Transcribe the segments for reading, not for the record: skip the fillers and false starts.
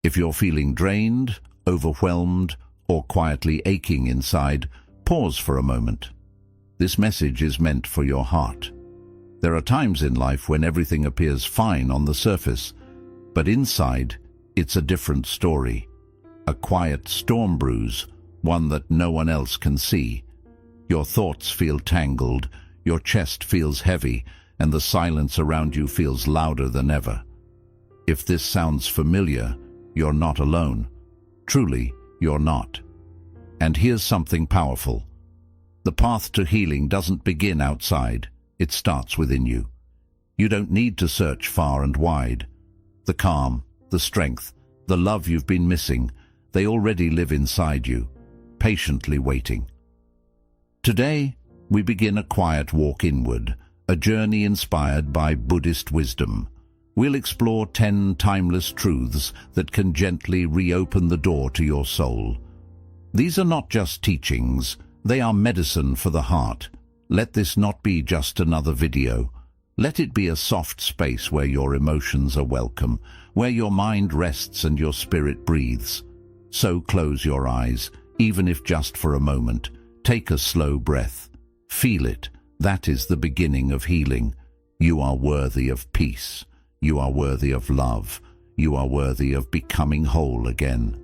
If you're feeling drained, overwhelmed, or quietly aching inside, pause for a moment. This message is meant for your heart. There are times in life when everything appears fine on the surface, but inside, it's a different story. A quiet storm brews, one that no one else can see. Your thoughts feel tangled, your chest feels heavy, and the silence around you feels louder than ever. If this sounds familiar, you're not alone. Truly, you're not. And here's something powerful. The path to healing doesn't begin outside, it starts within you. You don't need to search far and wide. The calm, the strength, the love you've been missing, they already live inside you, patiently waiting. Today, we begin a quiet walk inward, a journey inspired by Buddhist wisdom. We'll explore 10 timeless truths that can gently reopen the door to your soul. These are not just teachings, they are medicine for the heart. Let this not be just another video. Let it be a soft space where your emotions are welcome, where your mind rests and your spirit breathes. So close your eyes, even if just for a moment. Take a slow breath. Feel it. That is the beginning of healing. You are worthy of peace. You are worthy of love. You are worthy of becoming whole again.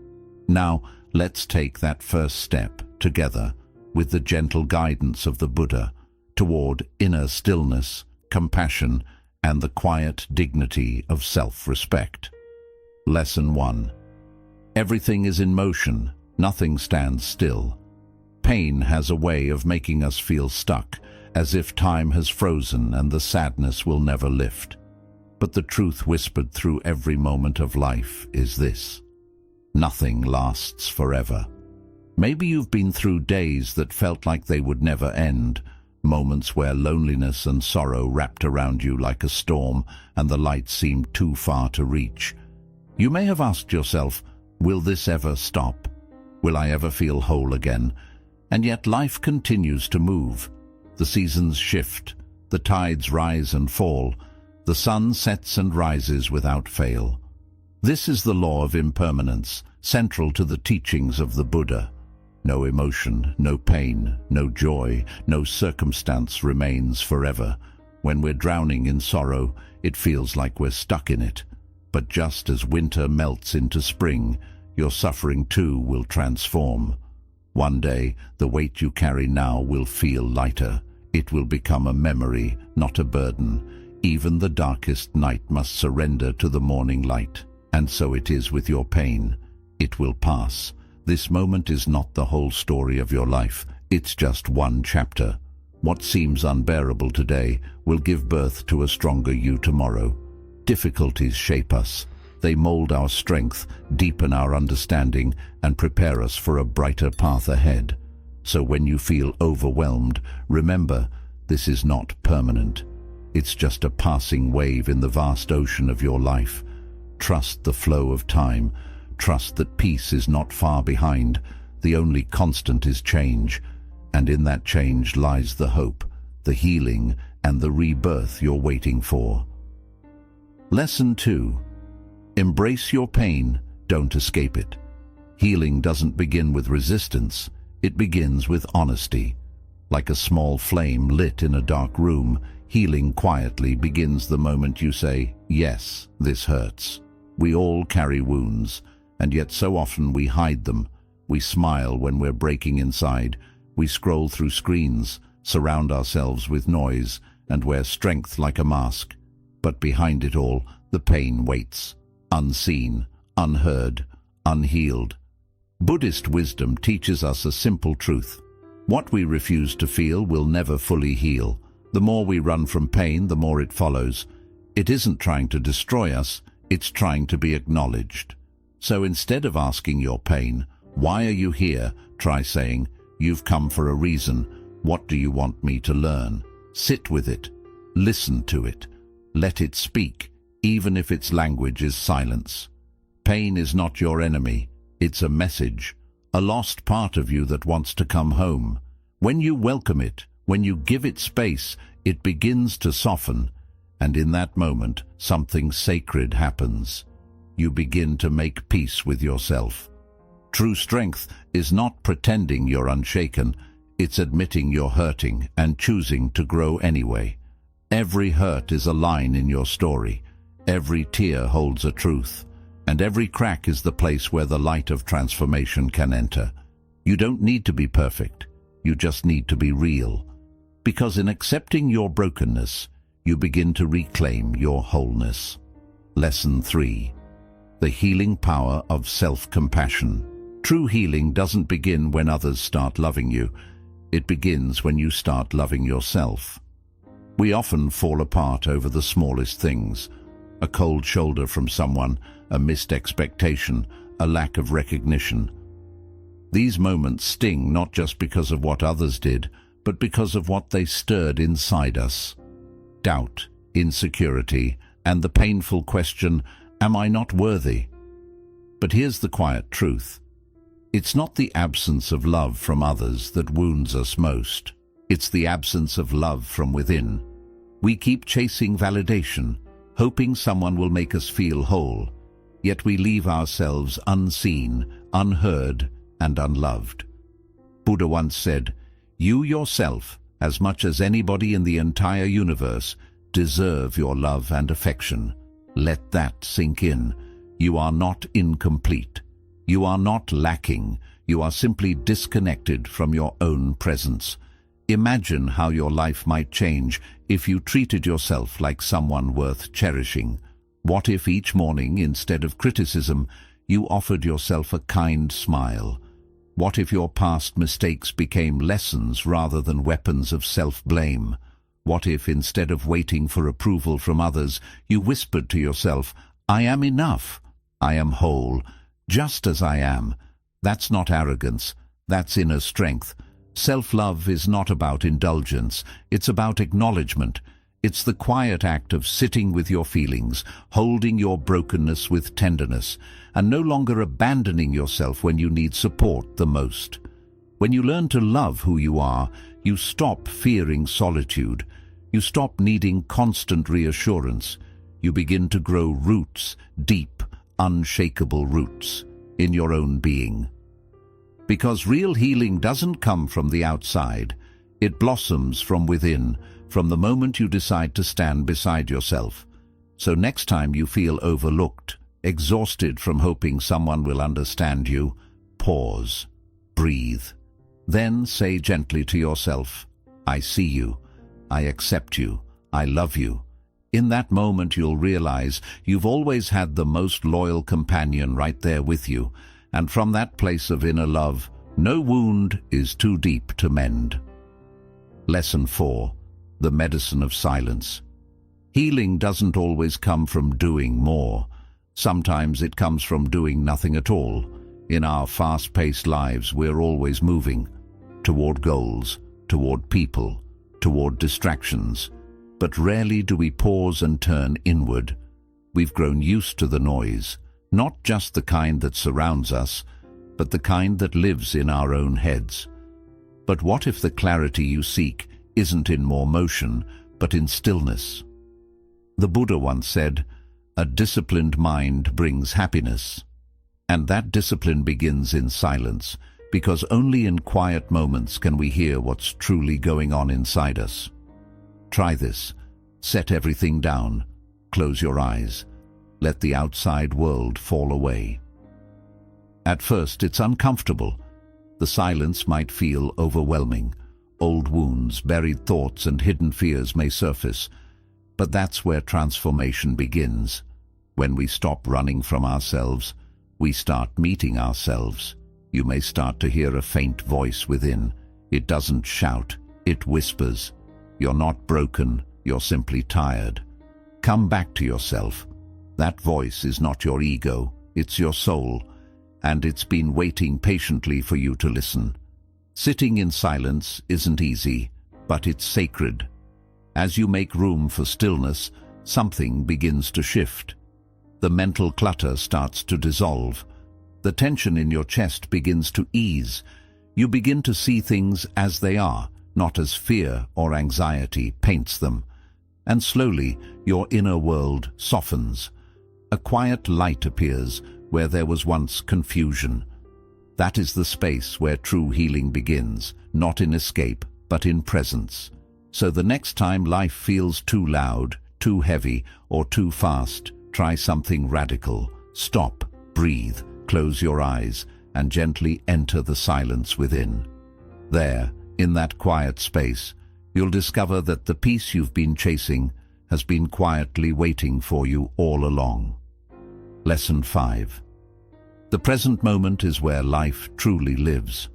Now, let's take that first step together with the gentle guidance of the Buddha toward inner stillness, compassion, and the quiet dignity of self-respect. Lesson 1. Everything is in motion. Nothing stands still. Pain has a way of making us feel stuck, as if time has frozen and the sadness will never lift. But the truth whispered through every moment of life is this: nothing lasts forever. Maybe you've been through days that felt like they would never end, moments where loneliness and sorrow wrapped around you like a storm and the light seemed too far to reach. You may have asked yourself, will this ever stop? Will I ever feel whole again? And yet life continues to move. The seasons shift, the tides rise and fall, the sun sets and rises without fail. This is the law of impermanence, central to the teachings of the Buddha. No emotion, no pain, no joy, no circumstance remains forever. When we're drowning in sorrow, it feels like we're stuck in it. But just as winter melts into spring, your suffering too will transform. One day, the weight you carry now will feel lighter. It will become a memory, not a burden. Even the darkest night must surrender to the morning light. And so it is with your pain. It will pass. This moment is not the whole story of your life. It's just one chapter. What seems unbearable today will give birth to a stronger you tomorrow. Difficulties shape us. They mold our strength, deepen our understanding, and prepare us for a brighter path ahead. So when you feel overwhelmed, remember, this is not permanent. It's just a passing wave in the vast ocean of your life. Trust the flow of time. Trust that peace is not far behind. The only constant is change. And in that change lies the hope, the healing, and the rebirth you're waiting for. Lesson 2. Embrace your pain, don't escape it. Healing doesn't begin with resistance, it begins with honesty. Like a small flame lit in a dark room, healing quietly begins the moment you say, yes, this hurts. We all carry wounds, and yet so often we hide them. We smile when we're breaking inside. We scroll through screens, surround ourselves with noise, and wear strength like a mask. But behind it all, the pain waits, unseen, unheard, unhealed. Buddhist wisdom teaches us a simple truth. What we refuse to feel will never fully heal. The more we run from pain, the more it follows. It isn't trying to destroy us, it's trying to be acknowledged. So instead of asking your pain, why are you here? Try saying, you've come for a reason. What do you want me to learn? Sit with it. Listen to it. Let it speak, even if its language is silence. Pain is not your enemy. It's a message, a lost part of you that wants to come home. When you welcome it, when you give it space, it begins to soften, and in that moment, something sacred happens. you begin to make peace with yourself. True strength is not pretending you're unshaken, it's admitting you're hurting and choosing to grow anyway. Every hurt is a line in your story. Every tear holds a truth, and every crack is the place where the light of transformation can enter. You don't need to be perfect, you just need to be real. Because in accepting your brokenness, you begin to reclaim your wholeness. Lesson 3. The healing power of self-compassion. True healing doesn't begin when others start loving you. It begins when you start loving yourself. We often fall apart over the smallest things. A cold shoulder from someone, a missed expectation, a lack of recognition. These moments sting not just because of what others did, but because of what they stirred inside us. Doubt, insecurity, and the painful question, am I not worthy? But here's the quiet truth. It's not the absence of love from others that wounds us most. It's the absence of love from within. We keep chasing validation, hoping someone will make us feel whole, yet we leave ourselves unseen, unheard, and unloved. Buddha once said, "You yourself, as much as anybody in the entire universe, deserve your love and affection." Let that sink in. You are not incomplete. You are not lacking. You are simply disconnected from your own presence. Imagine how your life might change if you treated yourself like someone worth cherishing. What if each morning, instead of criticism, you offered yourself a kind smile? What if your past mistakes became lessons rather than weapons of self-blame? What if, instead of waiting for approval from others, you whispered to yourself, "I am enough. I am whole, just as I am." That's not arrogance. That's inner strength. Self-love is not about indulgence. It's about acknowledgement. It's the quiet act of sitting with your feelings, holding your brokenness with tenderness, and no longer abandoning yourself when you need support the most. When you learn to love who you are, you stop fearing solitude. You stop needing constant reassurance. You begin to grow roots, deep, unshakable roots, in your own being. Because real healing doesn't come from the outside. It blossoms from within, from the moment you decide to stand beside yourself. So next time you feel overlooked, exhausted from hoping someone will understand you, pause, breathe. Then say gently to yourself, "I see you. I accept you. I love you." In that moment you'll realize you've always had the most loyal companion right there with you, and from that place of inner love, no wound is too deep to mend. Lesson 4. The medicine of silence. Healing doesn't always come from doing more. Sometimes it comes from doing nothing at all. In our fast-paced lives, we're always moving toward goals, toward people, toward distractions. But rarely do we pause and turn inward. We've grown used to the noise, not just the kind that surrounds us, but the kind that lives in our own heads. But what if the clarity you seek isn't in more motion, but in stillness? The Buddha once said, "A disciplined mind brings happiness." And that discipline begins in silence, because only in quiet moments can we hear what's truly going on inside us. Try this. Set everything down. Close your eyes. Let the outside world fall away. At first, it's uncomfortable. The silence might feel overwhelming. Old wounds, buried thoughts, and hidden fears may surface. But that's where transformation begins. When we stop running from ourselves, we start meeting ourselves. You may start to hear a faint voice within. It doesn't shout, it whispers. You're not broken, you're simply tired. Come back to yourself. That voice is not your ego, it's your soul, and it's been waiting patiently for you to listen. Sitting in silence isn't easy, but it's sacred. As you make room for stillness, something begins to shift. The mental clutter starts to dissolve. The tension in your chest begins to ease. You begin to see things as they are, not as fear or anxiety paints them. And slowly, your inner world softens. a quiet light appears where there was once confusion. That is the space where true healing begins, not in escape, but in presence. So the next time life feels too loud, too heavy, or too fast, try something radical. Stop, breathe, close your eyes, and gently enter the silence within. There, in that quiet space, you'll discover that the peace you've been chasing has been quietly waiting for you all along. Lesson 5. The present moment is where life truly lives.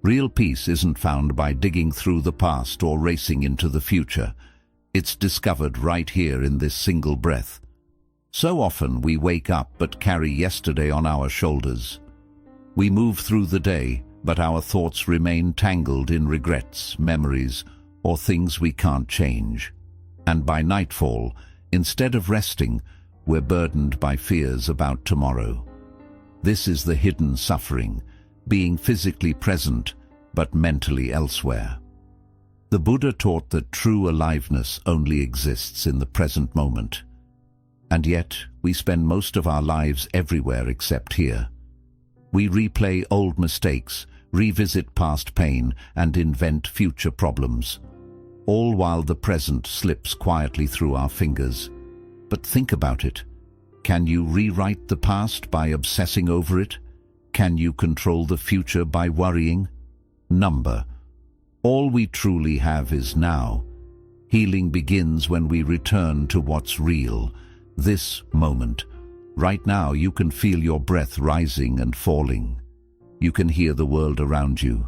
Real peace isn't found by digging through the past or racing into the future. It's discovered right here in this single breath. So often we wake up but carry yesterday on our shoulders. We move through the day, but our thoughts remain tangled in regrets, memories, or things we can't change. And by nightfall, instead of resting, we're burdened by fears about tomorrow. This is the hidden suffering, being physically present but mentally elsewhere. The Buddha taught that true aliveness only exists in the present moment. And yet, we spend most of our lives everywhere except here. We replay old mistakes, revisit past pain, and invent future problems, all while the present slips quietly through our fingers. But think about it. Can you rewrite the past by obsessing over it? Can you control the future by worrying? All we truly have is now. Healing begins when we return to what's real, this moment. Right now you can feel your breath rising and falling. You can hear the world around you.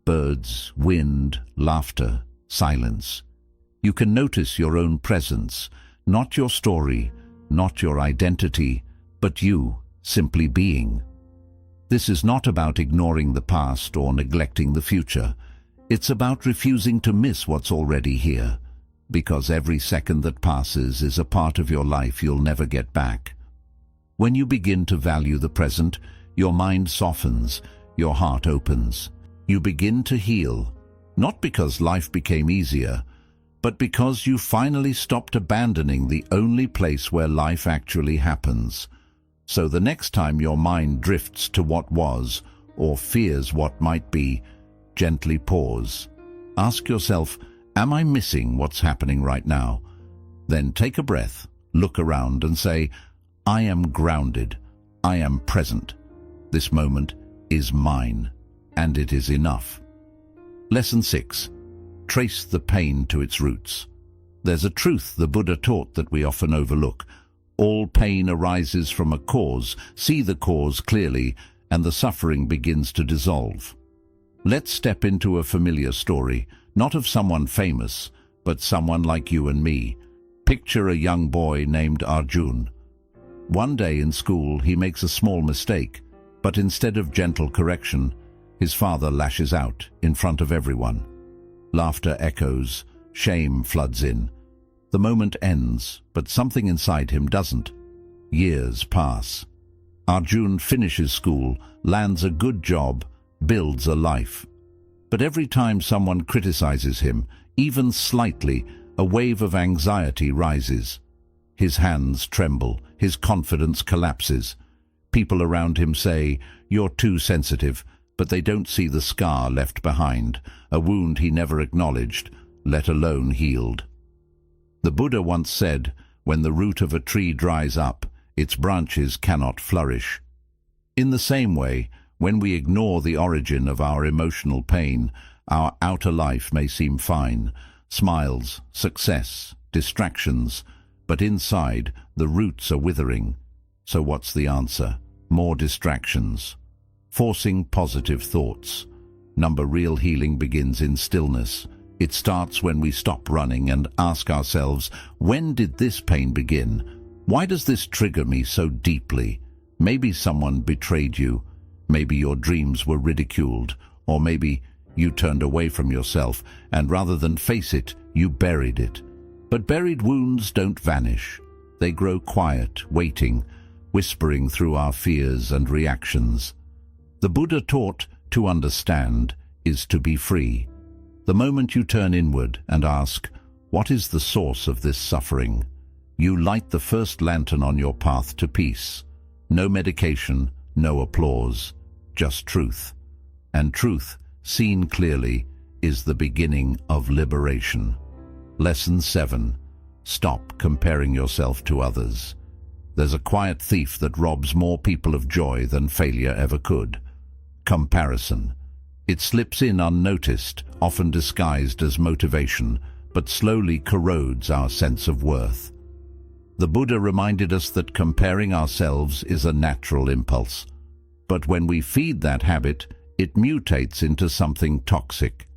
Birds, wind, laughter, silence. You can notice your own presence, not your story, not your identity, but you, simply being. This is not about ignoring the past or neglecting the future. It's about refusing to miss what's already here, because every second that passes is a part of your life you'll never get back. When you begin to value the present, your mind softens, your heart opens. You begin to heal, not because life became easier, but because you finally stopped abandoning the only place where life actually happens. So the next time your mind drifts to what was, or fears what might be, gently pause. Ask yourself, am I missing what's happening right now? Then take a breath, look around and say, I am grounded, I am present. This moment is mine, and it is enough. Lesson 6. Trace the pain to its roots. There's a truth the Buddha taught that we often overlook. All pain arises from a cause. See the cause clearly, and the suffering begins to dissolve. Let's step into a familiar story, not of someone famous, but someone like you and me. Picture a young boy named Arjun. One day in school he makes a small mistake, but instead of gentle correction, his father lashes out in front of everyone. Laughter echoes, shame floods in. The moment ends, but something inside him doesn't. Years pass. Arjun finishes school, lands a good job, builds a life. But every time someone criticizes him, even slightly, a wave of anxiety rises. His hands tremble, his confidence collapses. People around him say, "You're too sensitive," but they don't see the scar left behind, a wound he never acknowledged, let alone healed. The Buddha once said, when the root of a tree dries up, its branches cannot flourish. In the same way, when we ignore the origin of our emotional pain, our outer life may seem fine, smiles, success, distractions, but inside, the roots are withering. So what's the answer? More distractions. Forcing positive thoughts. Real healing begins in stillness. It starts when we stop running and ask ourselves, when did this pain begin? Why does this trigger me so deeply? Maybe someone betrayed you. Maybe your dreams were ridiculed. Or maybe you turned away from yourself and rather than face it, you buried it. But buried wounds don't vanish. They grow quiet, waiting, whispering through our fears and reactions. The Buddha taught to understand is to be free. The moment you turn inward and ask, what is the source of this suffering? You light the first lantern on your path to peace. No medication, no applause, just truth. And truth, seen clearly, is the beginning of liberation. Lesson 7. Stop comparing yourself to others. There's a quiet thief that robs more people of joy than failure ever could. Comparison. It slips in unnoticed, often disguised as motivation, but slowly corrodes our sense of worth. The Buddha reminded us that comparing ourselves is a natural impulse. But when we feed that habit, it mutates into something toxic.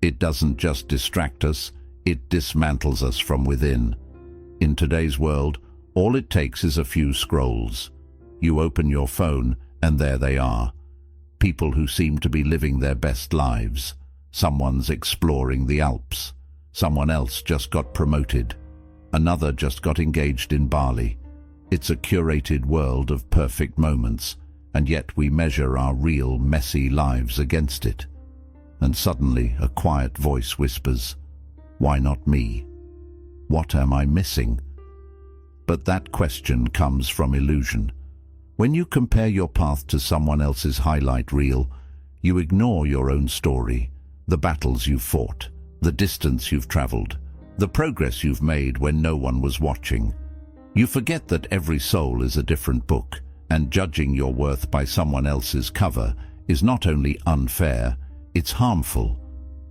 It doesn't just distract us, it dismantles us from within. In today's world, all it takes is a few scrolls. You open your phone, and there they are. People who seem to be living their best lives. Someone's exploring the Alps. Someone else just got promoted. Another just got engaged in Bali. It's a curated world of perfect moments, and yet we measure our real, messy lives against it. And suddenly a quiet voice whispers, "Why not me? What am I missing?" But that question comes from illusion. When you compare your path to someone else's highlight reel, you ignore your own story, the battles you've fought, the distance you've traveled, the progress you've made when no one was watching. You forget that every soul is a different book, and judging your worth by someone else's cover is not only unfair, it's harmful.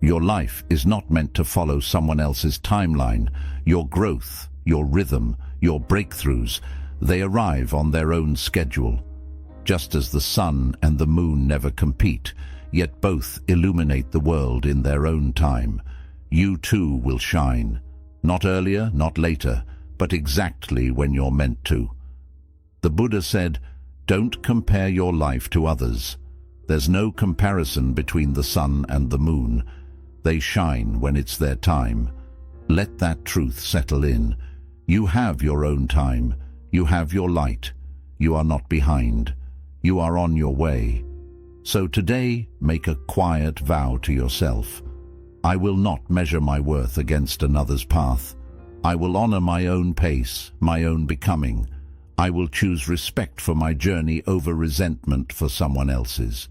Your life is not meant to follow someone else's timeline. Your growth, your rhythm, your breakthroughs, they arrive on their own schedule. Just as the sun and the moon never compete, yet both illuminate the world in their own time, you too will shine. Not earlier, not later, but exactly when you're meant to. The Buddha said, "Don't compare your life to others." There's no comparison between the sun and the moon. They shine when it's their time. Let that truth settle in. You have your own time. You have your light. You are not behind. You are on your way. So today, make a quiet vow to yourself. I will not measure my worth against another's path. I will honor my own pace, my own becoming. I will choose respect for my journey over resentment for someone else's.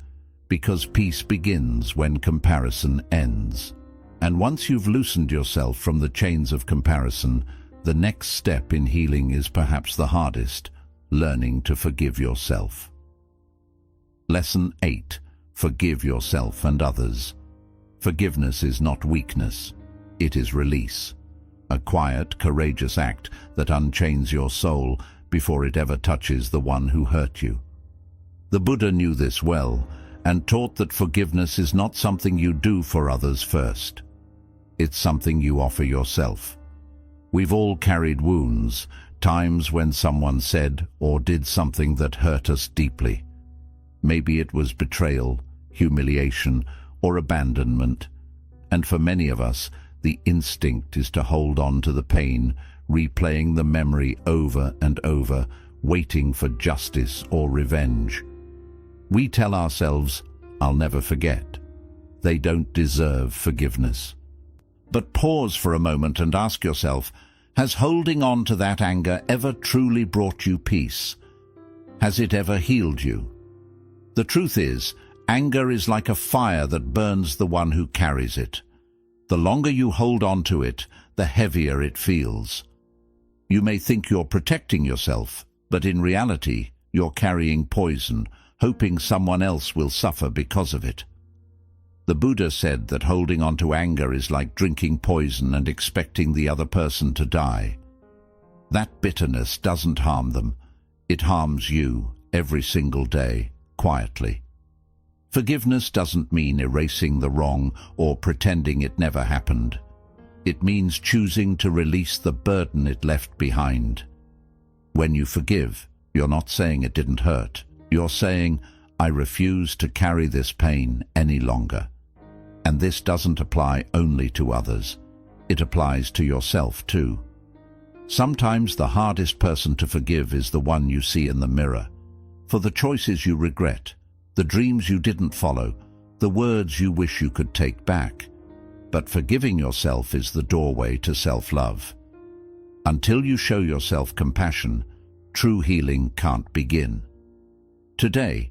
Because peace begins when comparison ends. And once you've loosened yourself from the chains of comparison, the next step in healing is perhaps the hardest, learning to forgive yourself. Lesson 8. Forgive yourself and others. Forgiveness is not weakness, it is release. A quiet, courageous act that unchains your soul before it ever touches the one who hurt you. The Buddha knew this well, and taught that forgiveness is not something you do for others first. It's something you offer yourself. We've all carried wounds, times when someone said or did something that hurt us deeply. Maybe it was betrayal, humiliation, or abandonment. And for many of us, the instinct is to hold on to the pain, replaying the memory over and over, waiting for justice or revenge. We tell ourselves, "I'll never forget." They don't deserve forgiveness. But pause for a moment and ask yourself, has holding on to that anger ever truly brought you peace? Has it ever healed you? The truth is, anger is like a fire that burns the one who carries it. The longer you hold on to it, the heavier it feels. You may think you're protecting yourself, but in reality, you're carrying poison, hoping someone else will suffer because of it. The Buddha said that holding on to anger is like drinking poison and expecting the other person to die. That bitterness doesn't harm them. It harms you every single day, quietly. Forgiveness doesn't mean erasing the wrong or pretending it never happened. It means choosing to release the burden it left behind. When you forgive, you're not saying it didn't hurt. You're saying, "I refuse to carry this pain any longer." And this doesn't apply only to others. It applies to yourself too. Sometimes the hardest person to forgive is the one you see in the mirror. For the choices you regret, the dreams you didn't follow, the words you wish you could take back. But forgiving yourself is the doorway to self-love. Until you show yourself compassion, true healing can't begin. Today,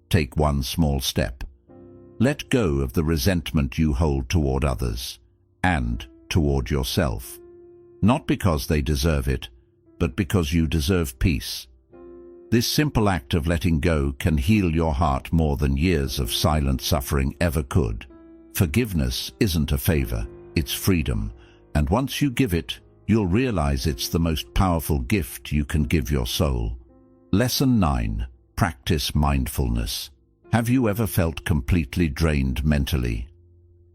take one small step. Let go of the resentment you hold toward others and toward yourself. Not because they deserve it, but because you deserve peace. This simple act of letting go can heal your heart more than years of silent suffering ever could. Forgiveness isn't a favor, it's freedom, and once you give it, you'll realize it's the most powerful gift you can give your soul. Lesson 9. Practice mindfulness. Have you ever felt completely drained mentally?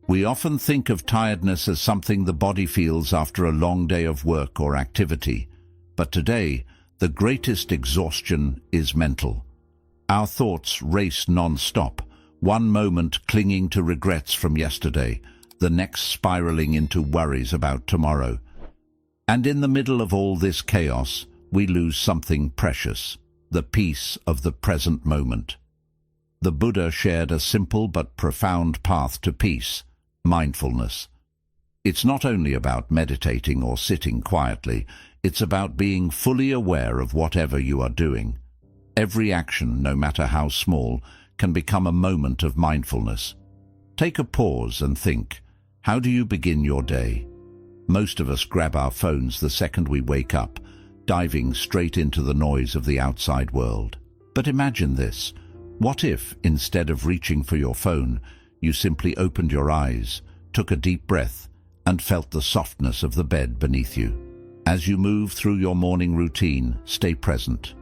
We often think of tiredness as something the body feels after a long day of work or activity, but today, the greatest exhaustion is mental. Our thoughts race non-stop, one moment clinging to regrets from yesterday, the next spiraling into worries about tomorrow. And in the middle of all this chaos, we lose something precious, the peace of the present moment. The Buddha shared a simple but profound path to peace, mindfulness. It's not only about meditating or sitting quietly, it's about being fully aware of whatever you are doing. Every action, no matter how small, can become a moment of mindfulness. Take a pause and think, how do you begin your day? Most of us grab our phones the second we wake up, diving straight into the noise of the outside world. But imagine this. What if, instead of reaching for your phone, you simply opened your eyes, took a deep breath, and felt the softness of the bed beneath you? As you move through your morning routine, stay present.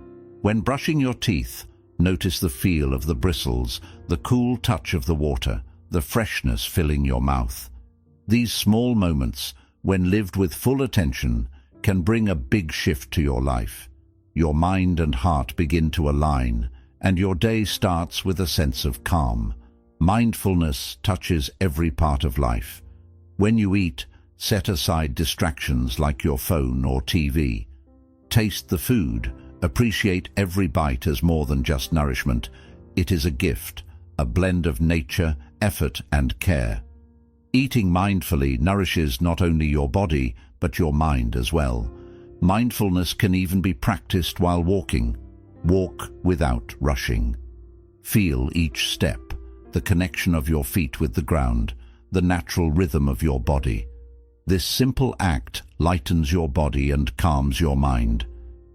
When brushing your teeth, notice the feel of the bristles, the cool touch of the water, the freshness filling your mouth. These small moments, when lived with full attention, can bring a big shift to your life. Your mind and heart begin to align, and your day starts with a sense of calm. Mindfulness touches every part of life. When you eat, set aside distractions like your phone or TV. Taste the food. Appreciate every bite as more than just nourishment. It is a gift, a blend of nature, effort, and care. Eating mindfully nourishes not only your body, but your mind as well. Mindfulness can even be practiced while walking. Walk without rushing. Feel each step, the connection of your feet with the ground, the natural rhythm of your body. This simple act lightens your body and calms your mind.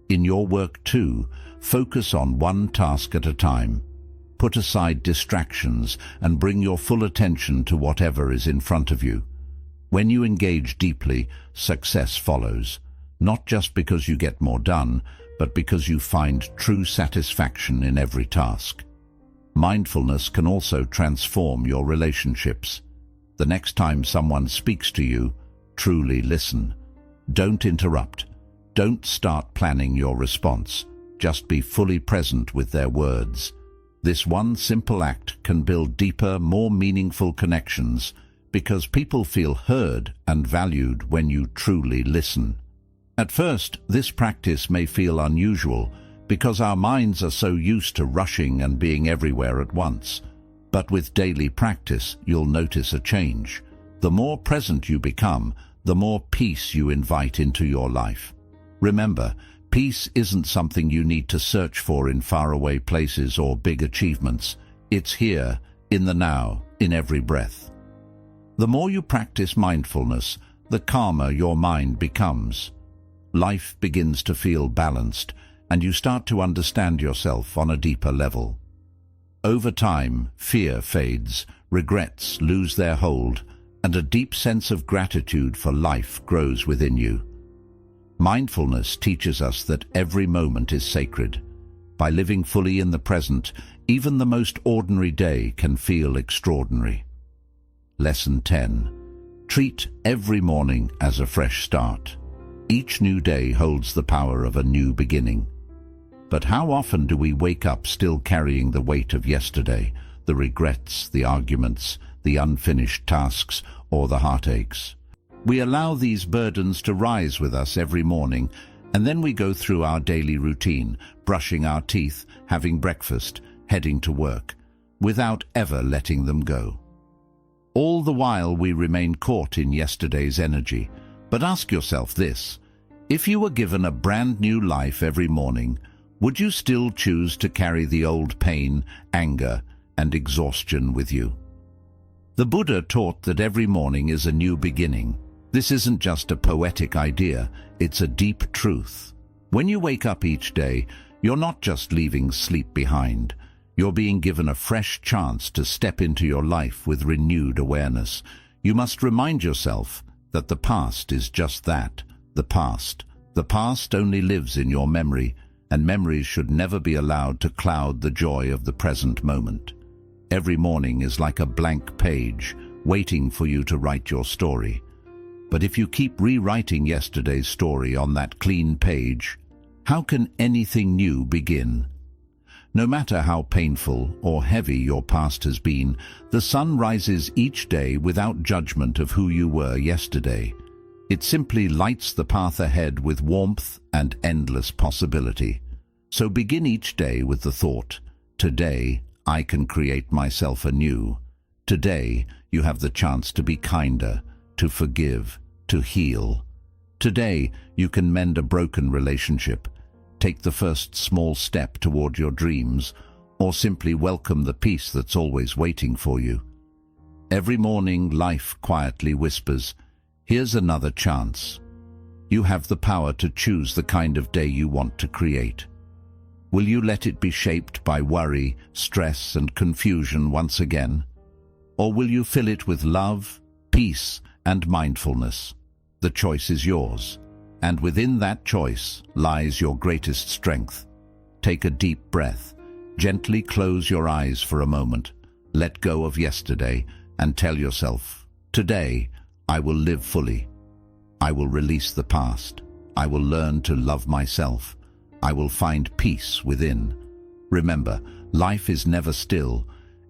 In your work too, focus on one task at a time. Put aside distractions and bring your full attention to whatever is in front of you. When you engage deeply, success follows, not just because you get more done, but because you find true satisfaction in every task. Mindfulness can also transform your relationships. The next time someone speaks to you, truly listen. Don't interrupt. Don't start planning your response. Just be fully present with their words. This one simple act can build deeper, more meaningful connections because people feel heard and valued when you truly listen. At first, this practice may feel unusual because our minds are so used to rushing and being everywhere at once. But with daily practice, you'll notice a change. The more present you become, the more peace you invite into your life. Remember, peace isn't something you need to search for in faraway places or big achievements. It's here, in the now, in every breath. The more you practice mindfulness, the calmer your mind becomes. Life begins to feel balanced, and you start to understand yourself on a deeper level. Over time, fear fades, regrets lose their hold, and a deep sense of gratitude for life grows within you. Mindfulness teaches us that every moment is sacred. By living fully in the present, even the most ordinary day can feel extraordinary. Lesson 10. Treat every morning as a fresh start. Each new day holds the power of a new beginning. But how often do we wake up still carrying the weight of yesterday, the regrets, the arguments, the unfinished tasks, or the heartaches? We allow these burdens to rise with us every morning, and then we go through our daily routine, brushing our teeth, having breakfast, heading to work, without ever letting them go. All the while we remain caught in yesterday's energy. But ask yourself this: If you were given a brand new life every morning, would you still choose to carry the old pain, anger, and exhaustion with you? The Buddha taught that every morning is a new beginning. This isn't just a poetic idea, it's a deep truth. When you wake up each day, you're not just leaving sleep behind. You're being given a fresh chance to step into your life with renewed awareness. You must remind yourself that the past is just that, the past. The past only lives in your memory, and memories should never be allowed to cloud the joy of the present moment. Every morning is like a blank page, waiting for you to write your story. But if you keep rewriting yesterday's story on that clean page, how can anything new begin? No matter how painful or heavy your past has been, the sun rises each day without judgment of who you were yesterday. It simply lights the path ahead with warmth and endless possibility. So begin each day with the thought, today I can create myself anew. Today you have the chance to be kinder, to forgive, to heal. Today you can mend a broken relationship, take the first small step toward your dreams, or simply welcome the peace that's always waiting for you. Every morning life quietly whispers, here's another chance. You have the power to choose the kind of day you want to create. Will you let it be shaped by worry, stress, and confusion once again? Or will you fill it with love, peace, and mindfulness? The choice is yours, and within that choice lies your greatest strength. Take a deep breath, gently close your eyes for a moment, let go of yesterday, and tell yourself, today, I will live fully. I will release the past. I will learn to love myself. I will find peace within. Remember, life is never still.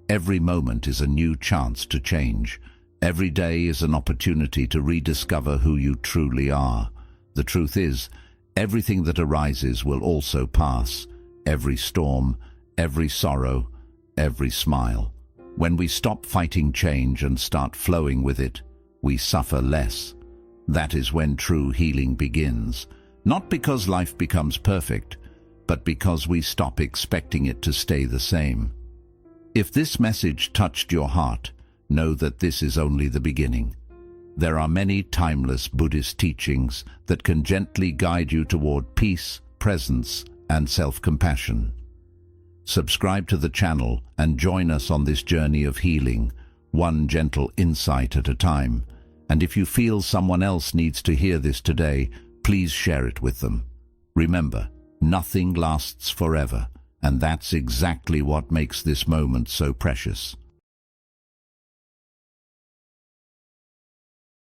Every moment is a new chance to change. Every day is an opportunity to rediscover who you truly are. The truth is, everything that arises will also pass. Every storm, every sorrow, every smile. When we stop fighting change and start flowing with it, we suffer less. That is when true healing begins. Not because life becomes perfect, but because we stop expecting it to stay the same. If this message touched your heart, know that this is only the beginning. There are many timeless Buddhist teachings that can gently guide you toward peace, presence, and self-compassion. Subscribe to the channel and join us on this journey of healing, one gentle insight at a time. And if you feel someone else needs to hear this today, please share it with them. Remember, nothing lasts forever, and that's exactly what makes this moment so precious.